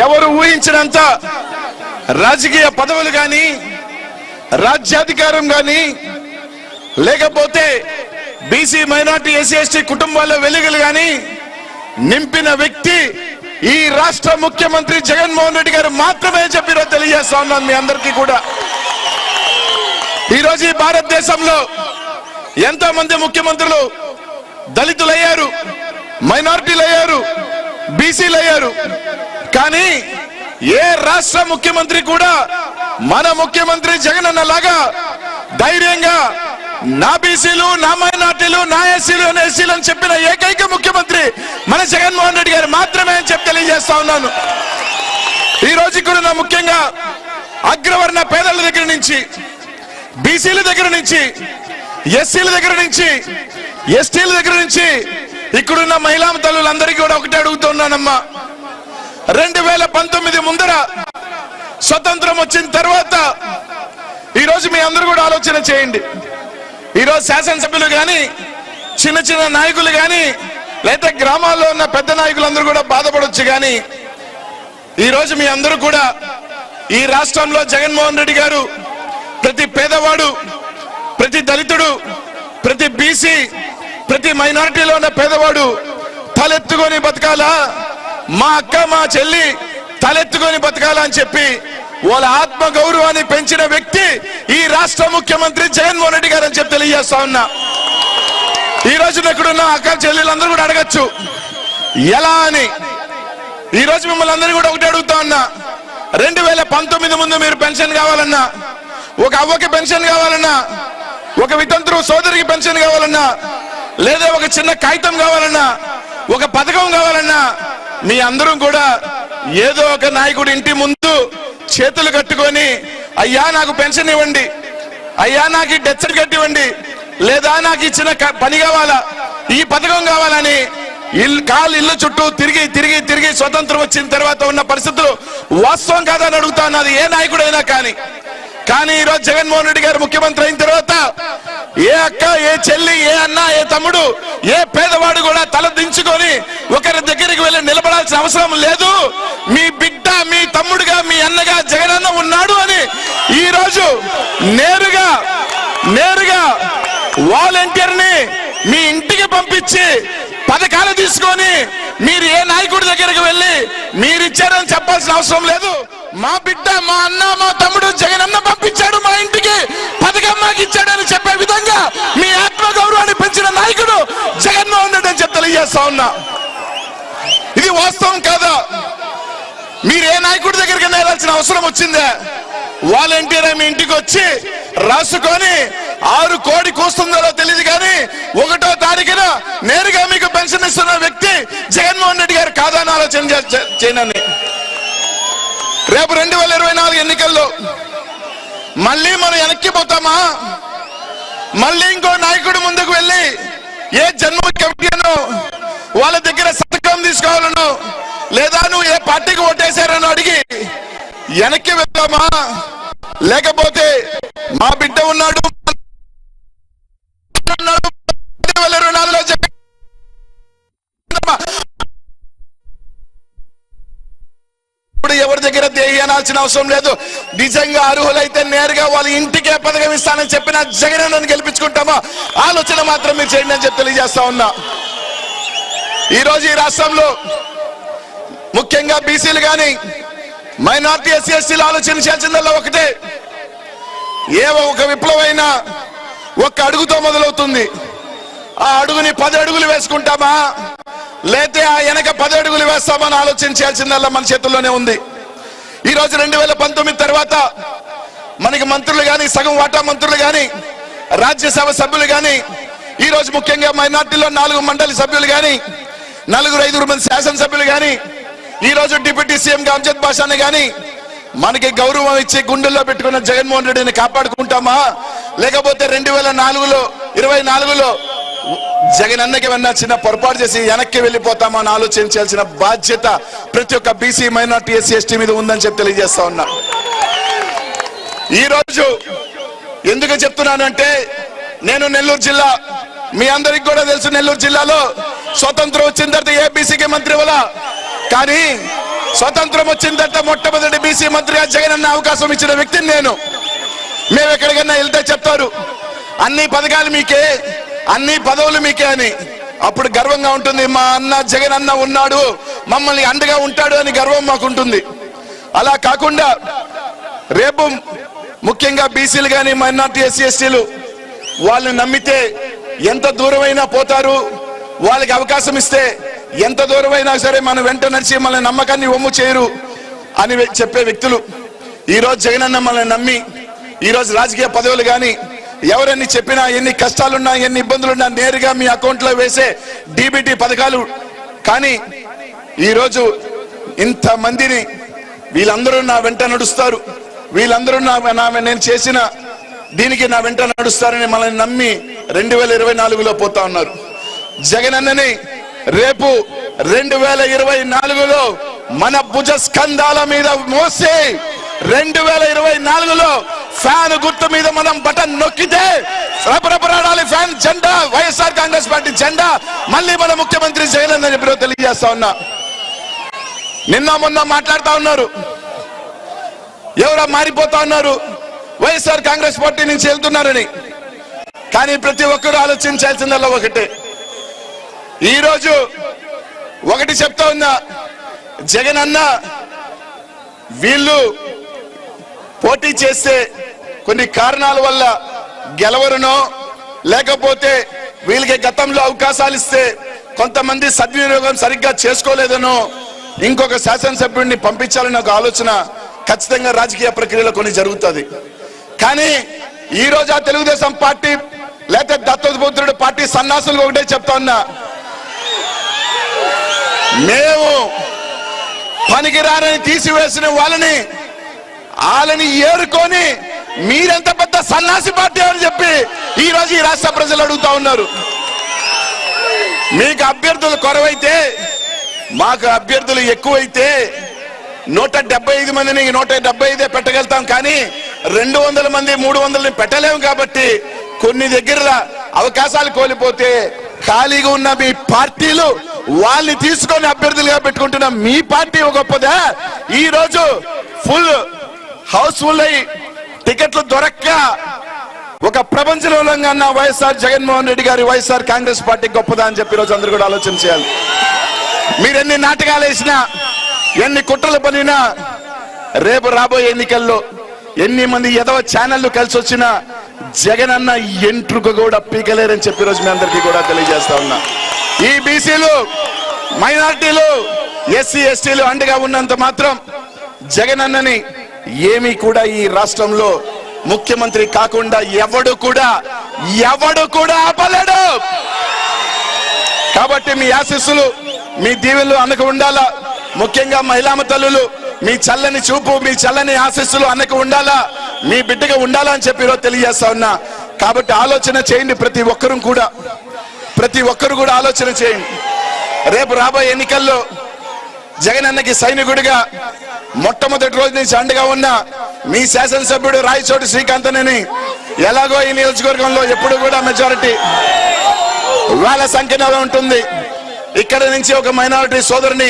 ఎవరు ఊహించినంత రాజకీయ పదవులు గాని రాజ్యాధికారం గాని లేకపోతే బీసీ మైనారిటీ ఎస్సీ ఎస్టీ కుటుంబాల వెలుగులు గాని నింపిన వ్యక్తి ఈ రాష్ట్ర ముఖ్యమంత్రి జగన్మోహన్ రెడ్డి గారు మాత్రమే చెప్పిరో తెలియజేస్తా ఉన్నాను మీ అందరికీ కూడా. ఈరోజు ఈ భారతదేశంలో ఎంతో మంది ముఖ్యమంత్రులు దళితులు అయ్యారు, మైనారిటీలు అయ్యారు, బీసీలు అయ్యారు. కానీ ఏ రాష్ట్ర ముఖ్యమంత్రి కూడా మన ముఖ్యమంత్రి జగన్ అన్నలాగా ధైర్యంగా నా బీసీలు, నా మైనార్టీలు, నా ఎస్సీలు, ఎస్సీలు అని చెప్పిన ఏకైక ముఖ్యమంత్రి మన జగన్మోహన్ రెడ్డి గారు మాత్రమే అని చెప్పి తెలియజేస్తా ఉన్నాను. ఈ రోజు కూడా ముఖ్యంగా అగ్రవర్ణ పేదల దగ్గర నుంచి, బీసీల దగ్గర నుంచి, ఎస్సీల దగ్గర నుంచి, ఎస్టీల దగ్గర నుంచి ఇక్కడున్న మహిళా తల్లులందరికీ కూడా ఒకటే అడుగుతున్నానమ్మా. 2019 ముందర స్వతంత్రం వచ్చిన తర్వాత ఈరోజు మీ అందరూ కూడా ఆలోచన చేయండి. ఈరోజు శాసనసభ్యులు కానీ, చిన్న చిన్న నాయకులు కానీ, లేదా గ్రామాల్లో ఉన్న పెద్ద నాయకులందరూ కూడా బాధపడవచ్చు. కానీ ఈరోజు మీ అందరూ కూడా ఈ రాష్ట్రంలో జగన్మోహన్ రెడ్డి గారు ప్రతి పేదవాడు, ప్రతి దళితుడు, ప్రతి బీసీ, ప్రతి మైనారిటీలో ఉన్న పేదవాడు తలెత్తుకొని బతకాలా, మా అక్క మా చెల్లి తలెత్తుకొని బతకాలా అని చెప్పి వాళ్ళ ఆత్మ గౌరవాన్ని పెంచిన వ్యక్తి ఈ రాష్ట్ర ముఖ్యమంత్రి జగన్మోహన్ రెడ్డి గారు అని చెప్పి తెలియజేస్తా ఉన్నా. ఈ రోజు ఇక్కడున్న అక్క చెల్లెలందరూ కూడా అడగచ్చు ఎలా అని. ఈ రోజు మిమ్మల్ని అందరూ కూడా ఒకటి అడుగుతా ఉన్నా. 2019 ముందు మీరు పెన్షన్ కావాలన్నా, ఒక అవ్వకి పెన్షన్ కావాలన్నా, ఒక వితంతు సోదరికి పెన్షన్ కావాలన్నా, లేదా ఒక చిన్న కాగితం కావాలన్నా, ఒక పథకం కావాలన్నా మీ అందరూ కూడా ఏదో ఒక నాయకుడి ఇంటి ముందు చేతులు కట్టుకొని అయ్యా నాకు పెన్షన్ ఇవ్వండి, అయ్యా నాకు ఈ డెత్ సర్టిఫికేట్ ఇవ్వండి, లేదా నాకు ఇచ్చిన పని కావాలా, ఈ పథకం కావాలని ఇల్లు చుట్టూ తిరిగి తిరిగి తిరిగి స్వతంత్రం వచ్చిన తర్వాత ఉన్న పరిస్థితులు వాస్తవం కాదని అడుగుతా ఉన్నది ఏ నాయకుడైనా. కానీ ఈరోజు జగన్మోహన్ రెడ్డి గారు ముఖ్యమంత్రి అయిన తర్వాత ఏ అక్క, ఏ చెల్లి, ఏ అన్న, ఏ తమ్ముడు, ఏ పేదవాడు కూడా తల దించుకొని ఒకరి దగ్గరికి వెళ్ళి నిలబడాల్సిన అవసరం లేదు. మీ బిడ్డ, మీ తమ్ముడుగా, మీ అన్నగా జగనన్న ఉన్నాడు అని ఈ రోజు నేరుగా వాలంటీర్ ని మీ ఇంటికి పంపించి పథకాలు తీసుకొని మీరు ఏ నాయకుడి దగ్గరికి వెళ్ళి మీరు ఇచ్చారని చెప్పాల్సిన అవసరం లేదు. మా బిడ్డ, మా అన్న, మా తమ్ముడు జగనన్న పంపించాడు మా ఇంటికి, పథకం మాకు ఇచ్చాడని చెప్పే విధంగా మీ ఆత్మ గౌరవాన్ని పెంచిన నాయకుడు జగన్మోహన్ రెడ్డి అని చెప్పి తెలియజేస్తా ఉన్నా. ఇది వాస్తవం కాదా? మీరు ఏ నాయకుడి దగ్గరికి వెళ్ళాల్సిన అవసరం వచ్చిందే? వాలంటీర్ మీ ఇంటికి వచ్చి రాసుకొని 6 కోడి కూస్తుందో తెలియదు కానీ 1వ తారీఖున నేరుగా మీకు పెన్షన్ ఇస్తున్న వ్యక్తి జగన్మోహన్ రెడ్డి గారు కాదా అని ఆలోచన చేయనని. రేపు 2024 ఎన్నికల్లో మళ్ళీ మనం వెనక్కిపోతామా? మళ్ళీ ఇంకో నాయకుడు ముందుకు వెళ్ళి ఏ జన్మ కమిటీనో వాళ్ళ దగ్గర సంతకం తీసుకోవాలనో, లేదా నువ్వు ఏ పార్టీకి ఓటేశారనో అడిగి వెనక్కి వెళ్తామా? లేకపోతే మా బిడ్డ ఉన్నాడు, 2024లో ఎవరి దగ్గర దేహి అనాల్సిన అవసరం లేదు. నిజంగా అర్హులైతే నేరుగా వాళ్ళ ఇంటికే పథకం ఇస్తానని చెప్పిన జగనన్నను గెలిపించుకుంటామా? ఆలోచన మాత్రం మీరు చేయండి అని చెప్పి తెలియజేస్తా ఉన్నా. ఈ రోజు ఈ రాష్ట్రంలో ముఖ్యంగా బీసీలు కానీ, మైనారిటీ, ఎస్సీ ఎస్టీలు ఆలోచించాల్సిందల్లా ఒకటే. ఒక విప్లవైనా ఒక్క అడుగుతో మొదలవుతుంది. ఆ అడుగుని 10 అడుగులు వేసుకుంటామా, లేతే ఆ వెనక 10 అడుగులు వేస్తామని ఆలోచించాల్సిందల్లా మన చేతుల్లోనే ఉంది. ఈ రోజు 2019 తర్వాత మనకి మంత్రులు కానీ, సగం వాటా మంత్రులు కానీ, రాజ్యసభ సభ్యులు కానీ, ఈ రోజు ముఖ్యంగా మైనార్టీలో 4 మండలి సభ్యులు కానీ, 4-5 మంది శాసనసభ్యులు కానీ, ఈ రోజు డిప్యూటీ సీఎం అమ్జద్ బాషాని కానీ మనకి గౌరవం ఇచ్చి గుండెల్లో పెట్టుకున్న జగన్మోహన్ రెడ్డిని కాపాడుకుంటామా? లేకపోతే 2024లో జగనన్నకి ఏమన్నా చిన్న పొరపాటు చేసి వెనక్కి వెళ్ళిపోతామా అని ఆలోచించాల్సిన బాధ్యత ప్రతి ఒక్క బీసీ, మైనార్టీ, ఎస్సీ ఎస్టీ మీద ఉందని చెప్పి తెలియజేస్తా ఉన్నా. ఈ రోజు ఎందుకు చెప్తున్నానంటే, నేను నెల్లూరు జిల్లా, మీ అందరికి కూడా తెలుసు, నెల్లూరు జిల్లాలో స్వతంత్రం వచ్చిన తర్వాత ఏ బీసీకి మంత్రి ఇవ్వాల, కానీ స్వతంత్రం వచ్చిందంటే మొట్టమొదటి బీసీ మంత్రిగా జగన్ అన్న అవకాశం ఇచ్చిన వ్యక్తిని నేను. మేము ఎక్కడికన్నా వెళ్తే చెప్తారు అన్ని పథకాలు మీకే, అన్ని పదవులు మీకే అని. అప్పుడు గర్వంగా ఉంటుంది, మా అన్న జగన్ అన్న ఉన్నాడు, మమ్మల్ని అండగా ఉంటాడు అని గర్వం మాకుంటుంది. అలా కాకుండా రేపు ముఖ్యంగా బీసీలు కానీ మైనార్టీ ఎస్సీ ఎస్టీలు వాళ్ళని నమ్మితే ఎంత దూరమైనా పోతారు, వాళ్ళకి అవకాశం ఇస్తే ఎంత దూరమైనా సరే మన వెంట నడిచి మన నమ్మకాన్ని ఒమ్ము చేయరు అని చెప్పే వ్యక్తులు ఈరోజు జగనన్న మనల్ని నమ్మి ఈరోజు రాజకీయ పదవులు కానీ ఎవరన్నీ చెప్పినా, ఎన్ని కష్టాలున్నా ఎన్ని ఇబ్బందులున్నా నేరుగా మీ అకౌంట్లో వేసే డీబీటీ పథకాలు కానీ ఈరోజు ఇంతమందిని వీళ్ళందరూ నా వెంట నడుస్తారు, వీళ్ళందరూ నేను చేసిన దీనికి నా వెంట నడుస్తారని మనల్ని నమ్మి 2024లో పోతా ఉన్నారు. జగనన్నని రేపు 2024లో మన భుజ స్కంధాల మీద మోసి 2024లో ఫ్యాన్ గుర్తు మీద మనం బటన్ నొక్కితే రపరపరాడాలి ఫ్యాన్ జెండా, వైఎస్ఆర్ కాంగ్రెస్ పార్టీ జెండా, మళ్ళీ మన ముఖ్యమంత్రి జగనన్న చెప్పి తెలియజేస్తా ఉన్నా. నిన్న మొన్న మాట్లాడుతా ఉన్నారు, ఎవరో మారిపోతా ఉన్నారు, వైఎస్ఆర్ కాంగ్రెస్ పార్టీ నుంచి వెళ్తున్నారని. కానీ ప్రతి ఒక్కరూ ఆలోచించాల్సిందల్లా ఒకటే, ఈరోజు ఒకటి చెప్తా ఉన్నా, జగన్ అన్న వీళ్ళు పోటీ చేస్తే కొన్ని కారణాల వల్ల గెలవరునో, లేకపోతే వీళ్ళకి గతంలో అవకాశాలు ఇస్తే కొంతమంది సద్వినియోగం సరిగ్గా చేసుకోలేదనో ఇంకొక శాసనసభ్యుడిని పంపించాలని ఒక ఆలోచన ఖచ్చితంగా రాజకీయ ప్రక్రియలో కొన్ని జరుగుతుంది. కానీ ఈ రోజు ఆ తెలుగుదేశం పార్టీ లేకపోతే దత్తపుత్రుడు పార్టీ సన్నాసులు ఒకటే చెప్తా ఉన్నా, మేము పనికిరారని తీసివేసిన వాళ్ళని ఏరుకొని మీరెంత పెద్ద సన్నాసి పార్టీ అని చెప్పి ఈ రోజు ఈ రాష్ట్ర ప్రజలు అడుగుతా ఉన్నారు. మీకు అభ్యర్థులు కొరవైతే, మాకు అభ్యర్థులు ఎక్కువైతే 175 మందిని 175 పెట్టగలుగుతాం, కానీ 200 మంది 300 పెట్టలేము. కాబట్టి కొన్ని దగ్గర అవకాశాలు కోల్పోతే ఖాళీగా ఉన్న మీ పార్టీలు వాళ్ళని తీసుకొని అభ్యర్థులుగా పెట్టుకుంటున్న మీ పార్టీ గొప్పదా? ఈ రోజు ఫుల్ హౌస్ఫుల్ అయి టికెట్లు దొరక్క ఒక ప్రపంచంలో ఉన్న వైఎస్ఆర్ జగన్మోహన్ రెడ్డి గారి వైఎస్ఆర్ కాంగ్రెస్ పార్టీ గొప్పదా అని చెప్పి రోజు అందరూ కూడా ఆలోచన చేయాలి. మీరు ఎన్ని నాటకాలు వేసినా, ఎన్ని కుట్రలు పనినా, రేపు రాబోయే ఎన్నికల్లో ఎన్ని మంది ఎదవ ఛానళ్లు కలిసి వచ్చినా జగన్ అన్న ఎంట్రుక కూడా పీకలేరని చెప్పి రోజు మీ అందరికీ కూడా తెలియజేస్తా ఉన్నా. ఈ బీసీలు మైనార్టీలు ఎస్సీ ఎస్టీలు అండగా ఉన్నంత మాత్రం జగన్ అన్నని ఏమీ కూడా ఈ రాష్ట్రంలో ముఖ్యమంత్రి కాకుండా ఎవడు కూడా ఆపలేడు. కాబట్టి మీ ఆశీస్సులు, మీ దీవెనలు అన్నకు ఉండాలా. ముఖ్యంగా మహిళామ తల్లులు మీ చల్లని చూపు, మీ చల్లని ఆశీస్సులు అన్నకు ఉండాలా, మీ బిడ్డగా ఉండాలా అని చెప్పి ఈరోజు తెలియజేస్తా ఉన్నా. కాబట్టి ఆలోచన చేయండి, ప్రతి ఒక్కరు కూడా ఆలోచన చేయండి. రేపు రాబోయే ఎన్నికల్లో జగన్ అన్నకి సైనికుడిగా మొట్టమొదటి రోజు నుంచి అండగా ఉన్న మీ శాసనసభ్యుడు రాయచోటి శ్రీకాంత్ అని ఎలాగో ఈ నియోజకవర్గంలో ఎప్పుడు కూడా మెజారిటీ వేల సంఖ్యలో ఉంటుంది. ఇక్కడ నుంచి ఒక మైనారిటీ సోదరుని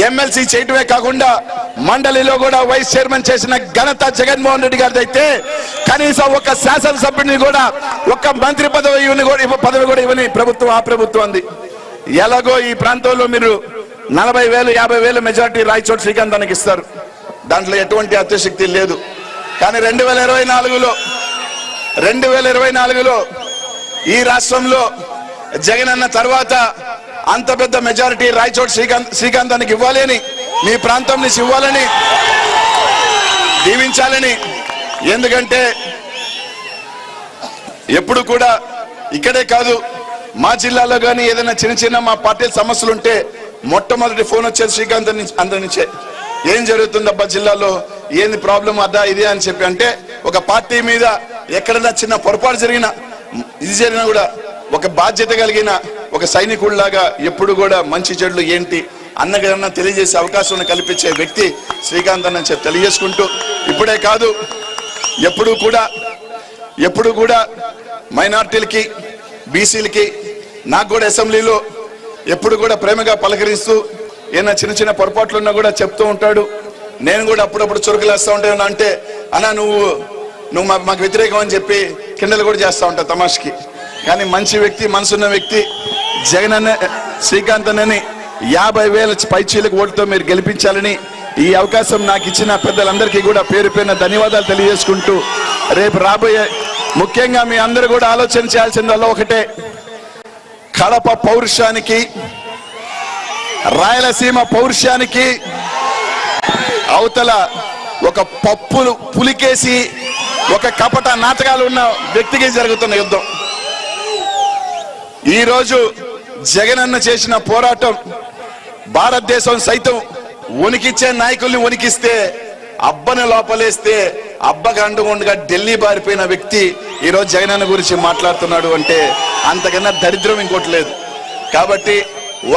ఎమ్మెల్సీ చేయటమే కాకుండా మండలిలో కూడా వైస్ చైర్మన్ చేసిన ఘనత జగన్మోహన్ రెడ్డి గారిది అయితే కనీసం ఒక శాసనసభ్యుడిని కూడా, ఒక మంత్రి పదవి కూడా ఇవ్వని ప్రభుత్వం ఆ ప్రభుత్వం అంది. ఎలాగో ఈ ప్రాంతంలో మీరు 40,000 50,000 మెజారిటీ రాయచోటి శ్రీకాంత్ అన్నకి ఇస్తారు, దాంట్లో ఎటువంటి అత్యశక్తి లేదు. కానీ 2024లో ఈ రాష్ట్రంలో జగన్ అన్న తర్వాత అంత పెద్ద మెజారిటీ రాయచోటి శ్రీకాంత్ అన్నకి ఇవ్వాలి అని, మీ ప్రాంతం నుంచి ఇవ్వాలని, దీవించాలని. ఎందుకంటే ఎప్పుడు కూడా ఇక్కడే కాదు, మా జిల్లాలో కానీ ఏదైనా చిన్న మా పార్టీ సమస్యలు ఉంటే మొట్టమొదటి ఫోన్ వచ్చేది శ్రీకాంత్ అందరి నుంచే. ఏం జరుగుతుందబ్బా జిల్లాలో, ఏంది ప్రాబ్లం అదా ఇది అని చెప్పి అంటే, ఒక పార్టీ మీద ఎక్కడైనా చిన్న పొరపాటు జరిగినా కూడా ఒక బాధ్యత కలిగిన ఒక సైనికుడిలాగా ఎప్పుడు కూడా మంచి చెడులు ఏంటి అన్నగన్నా తెలియజేసే అవకాశం కల్పించే వ్యక్తి శ్రీకాంత్ అన్న చెప్పి తెలియజేసుకుంటూ, ఇప్పుడే కాదు ఎప్పుడు కూడా మైనార్టీలకి బీసీలకి నాకు కూడా అసెంబ్లీలో ఎప్పుడు కూడా ప్రేమగా పలకరిస్తూ ఏమైనా చిన్న చిన్న పొరపాట్లు ఉన్నా కూడా చెప్తూ ఉంటాడు. నేను కూడా అప్పుడప్పుడు చురుకులేస్తూ ఉంటాను. అంటే అన్నా నువ్వు మాకు వ్యతిరేకం అని చెప్పి కిండలు కూడా చేస్తూ ఉంటా తమాష్కి. కానీ మంచి వ్యక్తి, మనసున్న వ్యక్తి జగన్ అన్న, శ్రీకాంత్ అన్నని 50,000 పైచీలకు ఓటుతో మీరు గెలిపించాలని ఈ అవకాశం నాకు ఇచ్చిన పెద్దలందరికీ కూడా పేరు పేరున ధన్యవాదాలు తెలియజేసుకుంటూ, రేపు రాబోయే ముఖ్యంగా మీ అందరూ కూడా ఆలోచన చేయాల్సిందల్లా ఒకటే, కడప పౌరుషానికి, రాయలసీమ పౌరుషానికి అవతల ఒక పప్పులు పులికేసి ఒక కపట నాటకాలు ఉన్న వ్యక్తికి జరుగుతున్న యుద్ధం. ఈరోజు జగనన్న చేసిన పోరాటం భారతదేశం సైతం వణికిచ్చే నాయకుల్ని వణికిస్తే, అబ్బను లోపలేస్తే అబ్బకు అండుగుండగా ఢిల్లీ బారిపోయిన వ్యక్తి ఈరోజు జగనన్న గురించి మాట్లాడుతున్నాడు అంటే అంతకన్నా దరిద్రం ఇంకోటి లేదు. కాబట్టి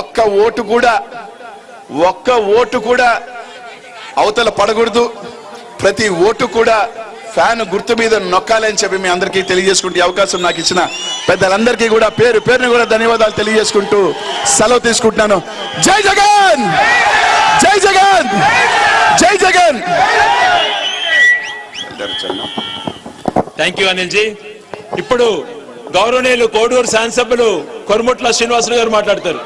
ఒక్క ఓటు కూడా అవతల పడకూడదు. ప్రతి ఓటు కూడా ఫ్యాన్ గుర్తు మీద నొక్కాలని చెప్పి మీ అందరికీ తెలియజేసుకుంటూ ఈ అవకాశం నాకు ఇచ్చిన పెద్దలందరికీ కూడా పేరు పేరుని కూడా ధన్యవాదాలు తెలియజేసుకుంటూ సెలవు తీసుకుంటున్నాను. జై జగన్, జై జగన్, జై జగన్. Thank you Anil ji. ఇప్పుడు గౌరవనీయులు కోడూరు శాసనసభ్యులు కొరుముట్ల శ్రీనివాసరావు గారు మాట్లాడతారు.